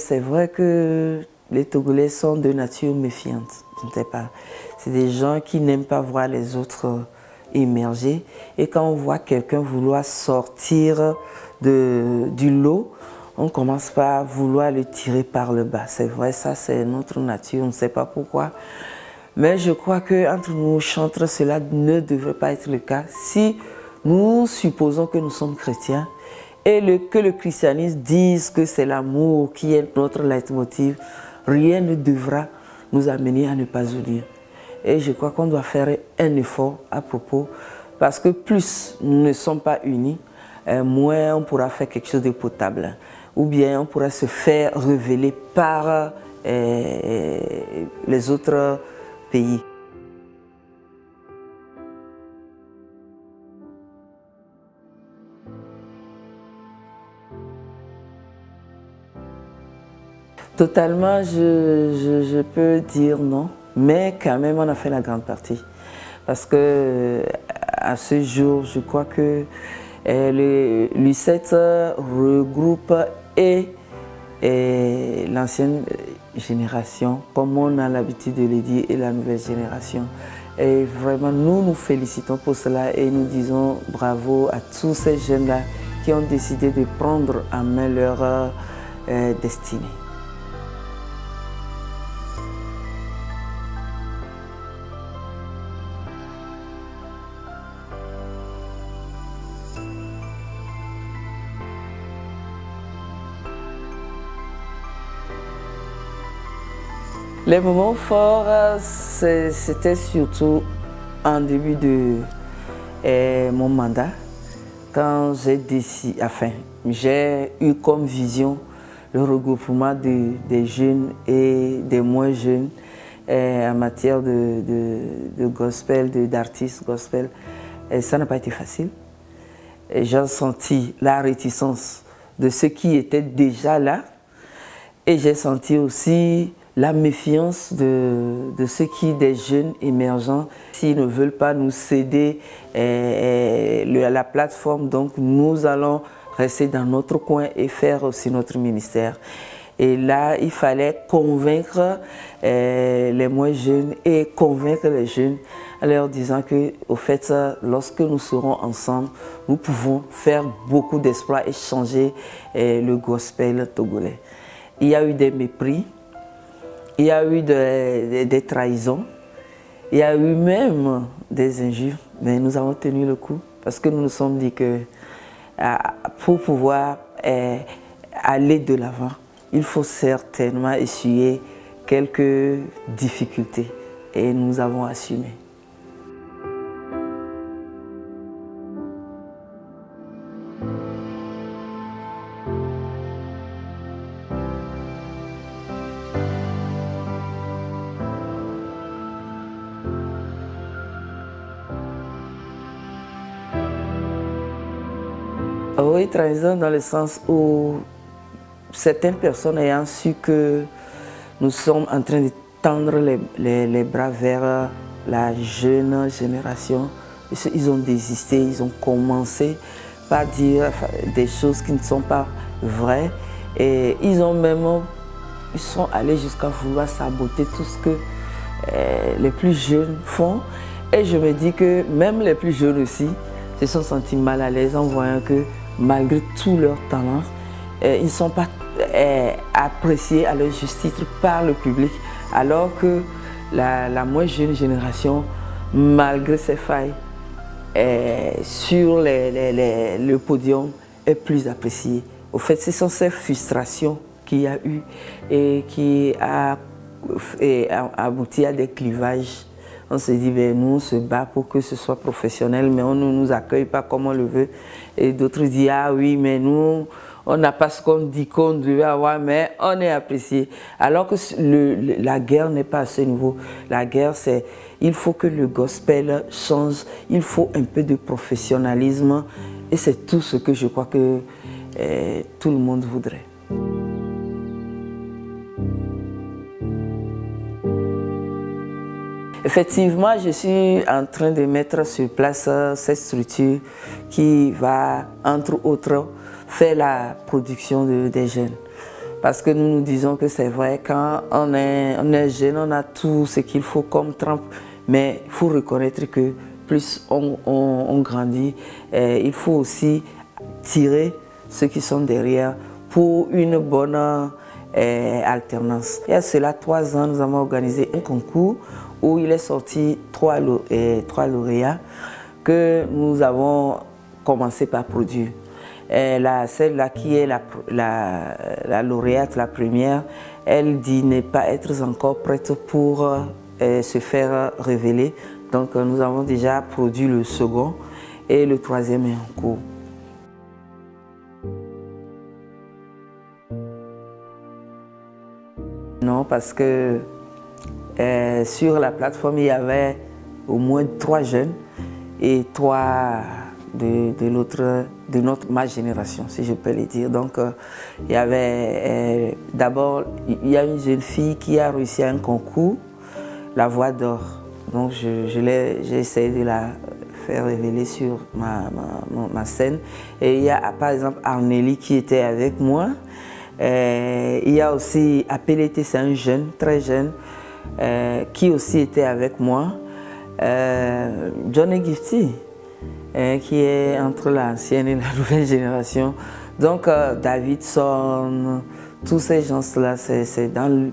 C'est vrai que les Togolais sont de nature méfiante, je ne sais pas. C'est des gens qui n'aiment pas voir les autres émerger. Et quand on voit quelqu'un vouloir sortir du lot, on commence par vouloir le tirer par le bas. C'est vrai, ça c'est notre nature, on ne sait pas pourquoi. Mais je crois qu'entre nous chantres, cela ne devrait pas être le cas. Si nous supposons que nous sommes chrétiens et que le christianisme dise que c'est l'amour qui est notre leitmotiv, rien ne devra nous amener à ne pas unir. Et je crois qu'on doit faire un effort à propos, parce que plus nous ne sommes pas unis, moins on pourra faire quelque chose de potable. Ou bien on pourra se faire révéler par les autres pays. Totalement, je peux dire non, mais quand même on a fait la grande partie. Parce que à ce jour, je crois que l'U7 regroupe et l'ancienne génération, comme on a l'habitude de le dire, et la nouvelle génération. Et vraiment, nous nous félicitons pour cela et nous disons bravo à tous ces jeunes-là qui ont décidé de prendre en main leur destinée. Les moments forts, c'était surtout en début de mon mandat, quand j'ai décidé, j'ai eu comme vision le regroupement des jeunes et des moins jeunes en matière de gospel, d'artistes gospel. Et ça n'a pas été facile. J'ai senti la réticence de ceux qui étaient déjà là et j'ai senti aussi la méfiance de ceux des jeunes émergents, s'ils ne veulent pas nous céder la plateforme, donc nous allons rester dans notre coin et faire aussi notre ministère. Et là, il fallait convaincre les moins jeunes et convaincre les jeunes en leur disant que, au fait, lorsque nous serons ensemble, nous pouvons faire beaucoup d'exploits et changer le gospel togolais. Il y a eu des mépris. Il y a eu des trahisons, il y a eu même des injures, mais nous avons tenu le coup parce que nous nous sommes dit que pour pouvoir aller de l'avant, il faut certainement essuyer quelques difficultés et nous avons assumé. Oui, trahison dans le sens où certaines personnes ayant su que nous sommes en train de tendre les bras vers la jeune génération, ils ont désisté, ils ont commencé par dire des choses qui ne sont pas vraies et ils sont allés jusqu'à vouloir saboter tout ce que les plus jeunes font. Et je me dis que même les plus jeunes aussi se sont sentis mal à l'aise en voyant que malgré tout leur talent, ils ne sont pas appréciés à leur juste titre par le public, alors que la moins jeune génération, malgré ses failles, sur le podium, est plus appréciée. Au fait, ce sont ces frustrations qu'il y a eu et qui a abouti à des clivages. On se dit, ben, nous on se bat pour que ce soit professionnel, mais on ne nous accueille pas comme on le veut. Et d'autres disent, ah oui, mais nous, on n'a pas ce qu'on dit qu'on devait avoir, mais on est apprécié. Alors que la guerre n'est pas à ce niveau. La guerre, c'est, il faut que le gospel change, il faut un peu de professionnalisme. Et c'est tout ce que je crois que tout le monde voudrait. Effectivement, je suis en train de mettre sur place cette structure qui va, entre autres, faire la production des jeunes. Parce que nous nous disons que c'est vrai, quand on est jeune, on a tout ce qu'il faut comme trempe. Mais il faut reconnaître que plus on grandit, il faut aussi tirer ceux qui sont derrière pour une bonne alternance. Il y a cela 3 ans, nous avons organisé un concours où il est sorti 3 lauréats que nous avons commencé par produire. Celle-là qui est la lauréate, la première, elle dit ne pas être encore prête pour se faire révéler. Donc nous avons déjà produit le second et le troisième est en cours. Non, parce que sur la plateforme, il y avait au moins 3 jeunes et 3 de ma génération, si je peux le dire. Donc, il y avait d'abord, il y a une jeune fille qui a réussi à un concours, La Voix d'Or. Donc, j'ai essayé de la faire révéler sur ma scène. Et il y a par exemple Arnélie qui était avec moi. Il y a aussi Apélété, c'est un jeune, très jeune, qui aussi était avec moi. Johnny Gifty, qui est entre l'ancienne et la nouvelle génération. Donc Davidson, tous ces gens-là, c'est dans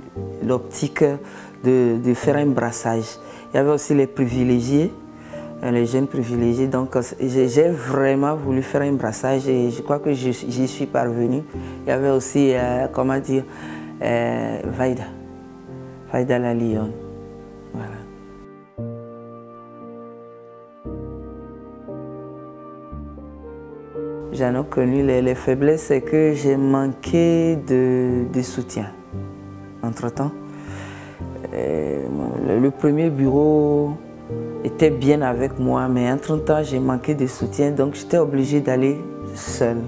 l'optique de faire un brassage. Il y avait aussi les privilégiés, les jeunes privilégiés. Donc j'ai vraiment voulu faire un brassage et je crois que j'y suis parvenue. Il y avait aussi, comment dire, Vaida la Lyon. Voilà. J'en ai connu les faiblesses, c'est que j'ai manqué de soutien. Entre-temps, le premier bureau était bien avec moi, mais entre-temps, j'ai manqué de soutien, donc j'étais obligée d'aller seule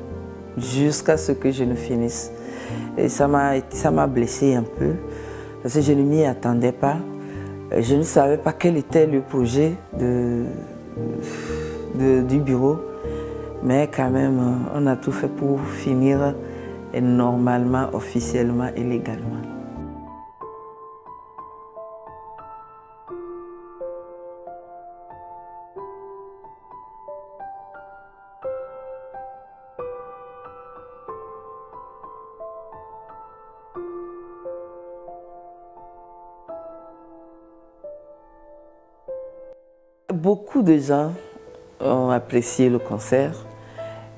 jusqu'à ce que je ne finisse. Et ça m'a blessée un peu, parce que je ne m'y attendais pas. Je ne savais pas quel était le projet du bureau. Mais quand même, on a tout fait pour finir normalement, officiellement et légalement. Beaucoup de gens ont apprécié le concert.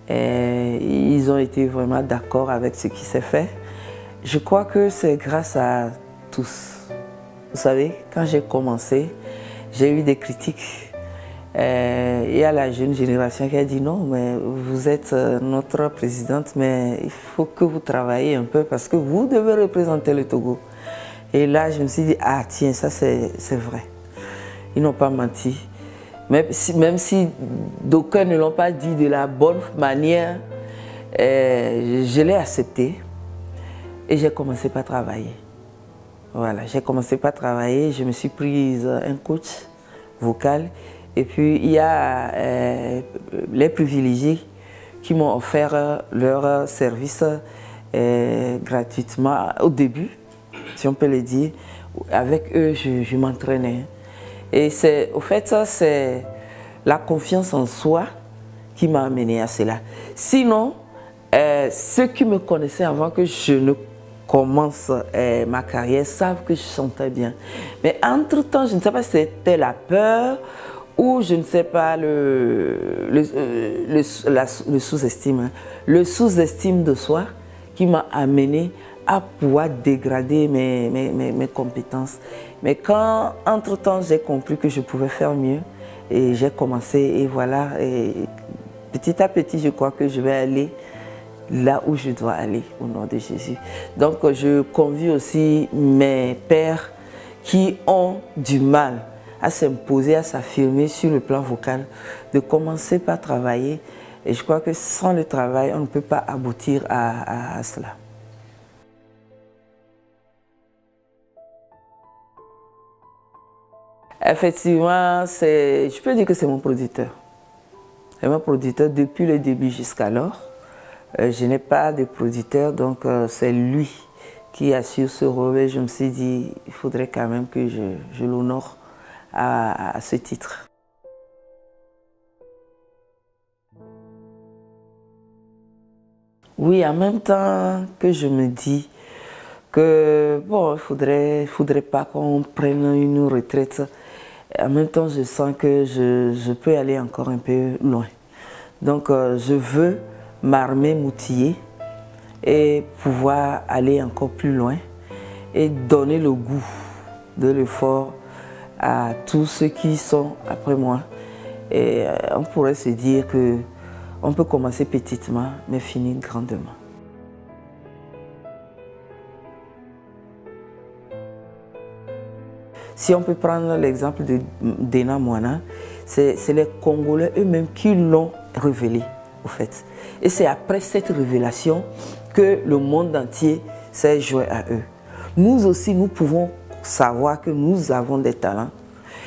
Et ils ont été vraiment d'accord avec ce qui s'est fait. Je crois que c'est grâce à tous. Vous savez, quand j'ai commencé, j'ai eu des critiques. Il y a la jeune génération qui a dit non, mais vous êtes notre présidente, mais il faut que vous travaillez un peu parce que vous devez représenter le Togo. Et là, je me suis dit, ah tiens, ça c'est vrai. Ils n'ont pas menti. Même si d'aucuns ne l'ont pas dit de la bonne manière, je l'ai accepté et j'ai commencé par travailler. Voilà, j'ai commencé par travailler, je me suis prise un coach vocal et puis il y a les privilégiés qui m'ont offert leur service gratuitement au début, si on peut le dire. Avec eux, je m'entraînais. Et au fait, ça, c'est la confiance en soi qui m'a amené à cela. Sinon, ceux qui me connaissaient avant que je ne commence ma carrière savent que je chantais bien. Mais entre-temps, je ne sais pas si c'était la peur ou je ne sais pas le sous-estime. Hein. Le sous-estime de soi qui m'a amené à pouvoir dégrader mes compétences. Mais quand, entre-temps, j'ai compris que je pouvais faire mieux, et j'ai commencé, et voilà, et petit à petit, je crois que je vais aller là où je dois aller, au nom de Jésus. Donc, je convie aussi mes pères qui ont du mal à s'imposer, à s'affirmer sur le plan vocal, de commencer par travailler. Et je crois que sans le travail, on ne peut pas aboutir à cela. Effectivement, je peux dire que c'est mon producteur. C'est mon producteur depuis le début jusqu'alors. Je n'ai pas de producteur, donc c'est lui qui assure ce rôle. Et je me suis dit, il faudrait quand même que je l'honore à ce titre. Oui, en même temps que je me dis que bon, il faudrait pas qu'on prenne une retraite. En même temps, je sens que je peux aller encore un peu loin. Donc, je veux m'armer, m'outiller et pouvoir aller encore plus loin et donner le goût de l'effort à tous ceux qui sont après moi. Et on pourrait se dire que on peut commencer petitement, mais finir grandement. Si on peut prendre l'exemple de Dena Moana, c'est les Congolais eux-mêmes qui l'ont révélé, au fait. Et c'est après cette révélation que le monde entier s'est joint à eux. Nous aussi, nous pouvons savoir que nous avons des talents.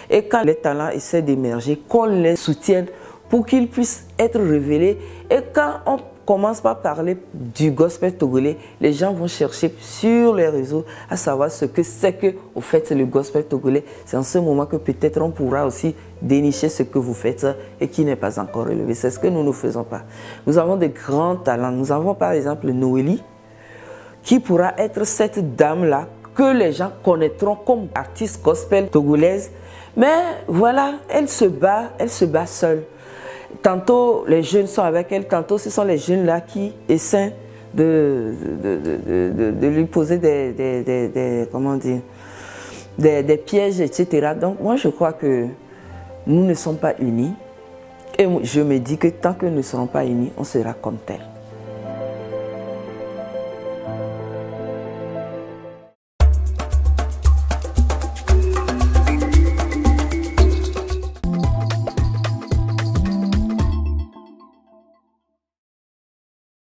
Et quand les talents essaient d'émerger, qu'on les soutienne pour qu'ils puissent être révélés. Et quand on commence par parler du gospel togolais, les gens vont chercher sur les réseaux à savoir ce que c'est que, au fait, le gospel togolais. C'est en ce moment que peut-être on pourra aussi dénicher ce que vous faites et qui n'est pas encore relevé. C'est ce que nous ne faisons pas. Nous avons de grands talents. Nous avons par exemple Noélie, qui pourra être cette dame-là que les gens connaîtront comme artiste gospel togolaise. Mais voilà, elle se bat seule. Tantôt les jeunes sont avec elle, tantôt ce sont les jeunes là qui essaient de lui poser des pièges, etc. Donc moi je crois que nous ne sommes pas unis. Et je me dis que tant que nous ne serons pas unis, on sera comme tel.